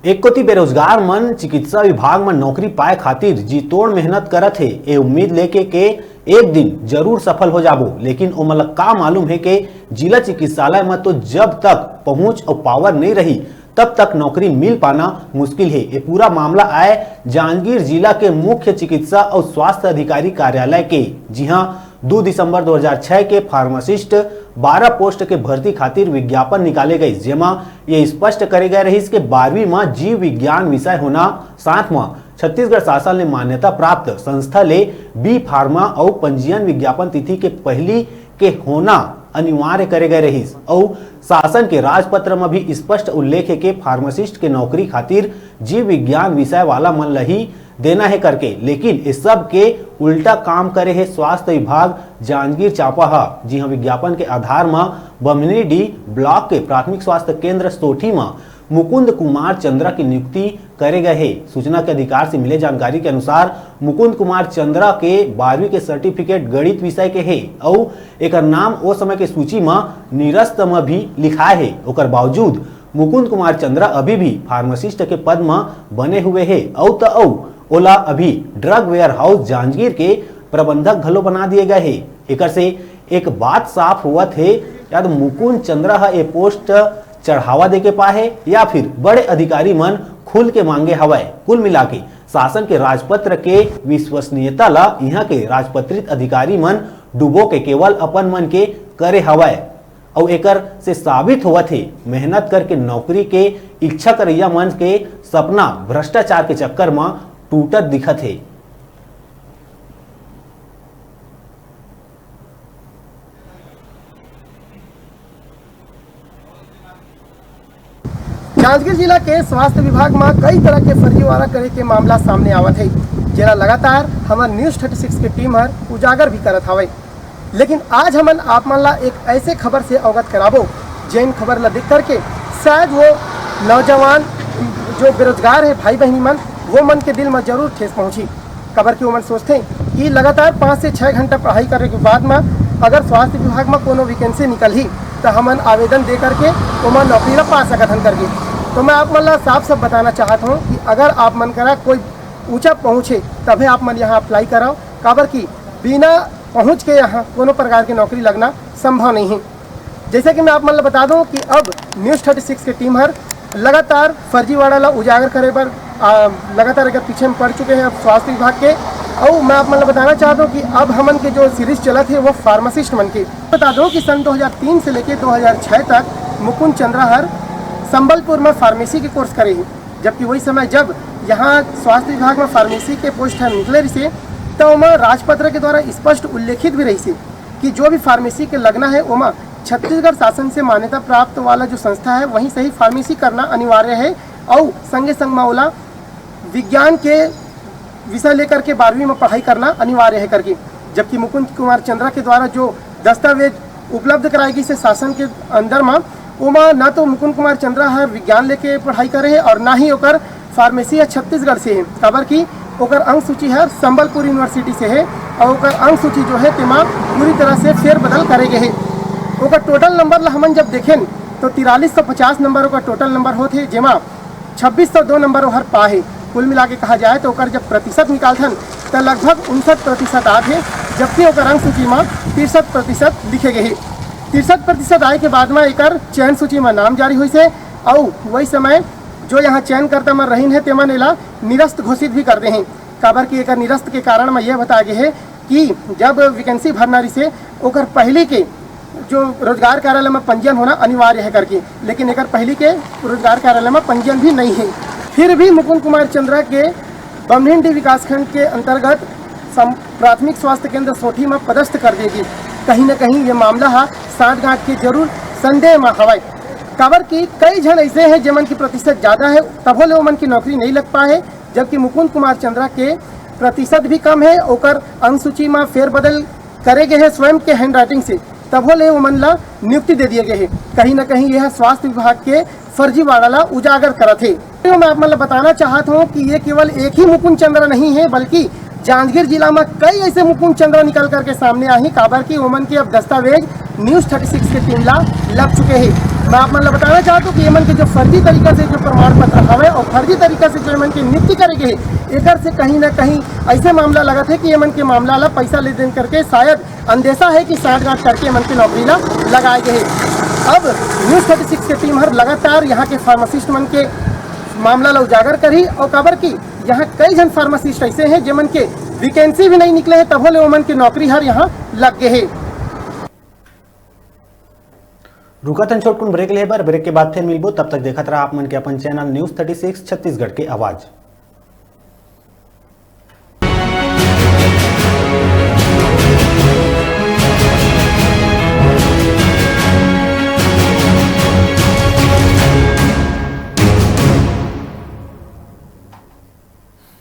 एक कोती बेरोजगार मन चिकित्सा विभाग में नौकरी पाए खातिर जी तोड़ मेहनत करत है। ए उम्मीद लेके के एक दिन जरूर सफल हो जाबो, लेकिन ओ मतलब का मालूम है कि जिला चिकित्सालय में तो जब तक पहुंच और पावर नहीं रही तब तक नौकरी मिल पाना मुश्किल है। ये पूरा मामला आए जांजगीर जिला के मुख्य चिकित्सा और स्वास्थ्य अधिकारी कार्यालय के। जी हां, 2 दिसंबर 2006 के फार्मासिस्ट 12 पोस्ट के भर्ती खातिर विज्ञापन निकाले गए, जेमा ये स्पष्ट करे गए रही कि 12वीं में जीव विज्ञान विषय होना, साथ में छत्तीसगढ़ शासन ने मान्यता प्राप्त संस्था ले बी फार्मा और पंजीयन विज्ञापन तिथि के पहली के होना अनिवार्य करे गए रही। और शासन के राजपत्र में भी स्पष्ट उल्लेख है कि फार्मासिस्ट के नौकरी खातिर जीव विज्ञान विषय वाला मन लही देना है करके, लेकिन इस सब के उल्टा काम करे है स्वास्थ्य विभाग जांजगीर चांपा। जी हाँ, विज्ञापन के आधार में बमनीडी ब्लॉक के प्राथमिक स्वास्थ्य केंद्र सोठी में मुकुंद कुमार चंद्रा की नियुक्ति करे गए है। सूचना के अधिकार से मिले जानकारी के अनुसार मुकुंद कुमार चंद्रा के 12वीं के सर्टिफिकेट गणित विषय के है और एक नाम ओ समय के सूची में निरस्त में भी लिखा है। ओकर बावजूद मुकुंद कुमार चंद्रा अभी भी फार्मासिस्ट के पद में बने हुए है और ओला अभी ड्रग वेयर हाउस जांजगीर के प्रबंधक घलो बना दिए गए है। एक से एक बात साफ हुआ थे, या तो मुकुंद चंद्रा ये पोस्ट चढ़ावा दे के पाए या फिर बड़े अधिकारी मन खुल के मांगे हवाए। कुल मिला के शासन के राजपत्र के विश्वसनीयता ला यहाँ के राजपत्रित अधिकारी मन डूबो के केवल अपन मन के करे हवाए और एकर से साबित हुआ थे मेहनत करके नौकरी के इच्छा करैया मन के सपना भ्रष्टाचार के चक्कर में टूटत दिखत है। जांजगीर जिला के स्वास्थ्य विभाग में कई तरह के फर्जीवाड़ा करे के मामला सामने आवत है, जेला लगातार हमार न्यूज़ 36 की टीम हर उजागर भी करत हवे। लेकिन आज हमन आप मन ला एक ऐसे खबर से अवगत कराबो जैन खबर ला देख करके शायद वो नौजवान जो बेरोजगार है भाई बहनी मन, वो मन के दिल में जरूर ठेस पहुंची। खबर की वो मन सोचते हैं कि लगातार 5 से 6 घंटा पढ़ाई करने के बाद में अगर स्वास्थ्य विभाग में कोनो वैकेंसी निकल ही तो हमन आवेदन दे करके वो नौकरी ला पा सकत हन करके। तो मैं आप मन ला साफ साफ बताना चाहता हूँ कि अगर आप मन करा कोई ऊंचा पहुँचे तभी आप मन यहाँ अप्लाई कराओ। खबर की बिना पहुँच के यहाँ कोनो प्रकार की नौकरी लगना संभव नहीं है। जैसे कि मैं आप मन ला बता दूँ कि अब न्यूज़ 36 की टीम हर लगातार फर्जीवाड़ा ला उजागर करे पर लगातार अगर पीछे में पड़ चुके हैं अब स्वास्थ्य विभाग के। और मैं आप मतलब बताना चाहता हूँ कि अब हमन के जो सीरीज चला थे वो फार्मासिस्ट मन के बता दो कि सन 2003 से लेकर 2006 तक मुकुंद चंद्रा हर संबलपुर में फार्मेसी के कोर्स करे हैं। जबकि वही समय जब यहाँ स्वास्थ्य विभाग में फार्मेसी के पोस्ट है निकले रही तो वहाँ राजपत्र के द्वारा स्पष्ट उल्लेखित भी रही से कि जो भी फार्मेसी के लगना है वहाँ छत्तीसगढ़ शासन से मान्यता प्राप्त वाला जो संस्था है वहीं से ही फार्मेसी करना अनिवार्य है और संगे संग मामला विज्ञान के विषय लेकर के 12वीं में पढ़ाई करना अनिवार्य है करके। जबकि मुकुंद कुमार चंद्रा के द्वारा जो दस्तावेज उपलब्ध कराई गई से शासन के अंदर में वहाँ ना तो मुकुंद कुमार चंद्रा हर विज्ञान लेके पढ़ाई करे है और ना ही ओकर फार्मेसी है छत्तीसगढ़ से है। खबर की ओकर अंक सूची है संबलपुर यूनिवर्सिटी से है और ओकर अंक सूची जो है तेमा पूरी तरह से फेरबदल करे गए है। ओकर टोटल नंबर ला हमन जब देखें तो 4350 नंबर ओकर टोटल नंबर होते जेमा 2602 नंबर हर पा है। कुल मिला के कहा जाए तो ओकर जब प्रतिशत निकालथन तो लगभग 59% आत है, जबकि ओकर अंक सूची में 63% लिखे गए है। 63% आए के बाद में एक चयन सूची में नाम जारी हुई से और वही समय जो यहाँ चयन करता में रहीन है तेमा नेला निरस्त घोषित भी कर दे हैं। खबर की एक निरस्त के कारण में यह बता गए है कि जब वैकेंसी भरना रही से ओकर पहले के जो रोजगार कार्यालय में पंजीयन होना अनिवार्य है करके, लेकिन एक पहली के रोजगार कार्यालय में पंजीयन भी नहीं है। फिर भी मुकुंद कुमार चंद्रा के बमनीडी विकासखंड के अंतर्गत प्राथमिक स्वास्थ्य केंद्र सोठी में पदस्थ कर देगी। कहीं न कहीं ये मामला है साठ गांठ के जरूर संदेह में हवाई। खबर की कई जन ऐसे हैं जिमन की प्रतिशत ज़्यादा है तभो ले मन की नौकरी नहीं लग पाए, जबकि मुकुंद कुमार चंद्रा के प्रतिशत भी कम है। ओकर अंक सूची में फेरबदल करे गए हैं स्वयं के हैंड राइटिंग से, तभो ले मन ला नियुक्ति दे दिए गए हैं। कहीं न कहीं यह स्वास्थ्य विभाग के फर्जीवाड़ा ला उजागर करत है। तो मैं आप मतलब बताना चाहता हूँ कि ये केवल एक ही मुकुंद चंद्रा नहीं है, बल्कि जांजगीर जिला में कई ऐसे मुकुंद चंद्रा निकल करके सामने आई। खबर की ओमन के अब दस्तावेज न्यूज़ 36 के टीम ला लग चुके हैं। मैं आप मतलब बताना चाहता हूँ कि एमन के जो फर्जी तरीका से जो प्रमाण पत्र हवे और फर्जी तरीका से जो मन के नियुक्ति करेंगे एकर से कहीं ना कहीं ऐसे मामला लगा थे कि मन के मामला ला पैसा ले देन करके शायद अंदेशा है कि साठगांठ करके मन के नौकरी ला लगाए गए। अब न्यूज़ 36 के टीम हर लगातार यहाँ के फार्मासिस्ट मन के मामला ला उजागर करी और खबर की यहाँ कई जन फार्मासिस्ट ऐसे हैं जिमन के वैकेंसी भी नहीं निकले हैं तब ले ओमन के नौकरी हर यहाँ लग गए है। रुकत छोटकुन ब्रेक ले बार ब्रेक के बाद फिर मिलबो, तब तक देखत रहा आप मन के अपन चैनल न्यूज़ 36 छत्तीसगढ़ के आवाज।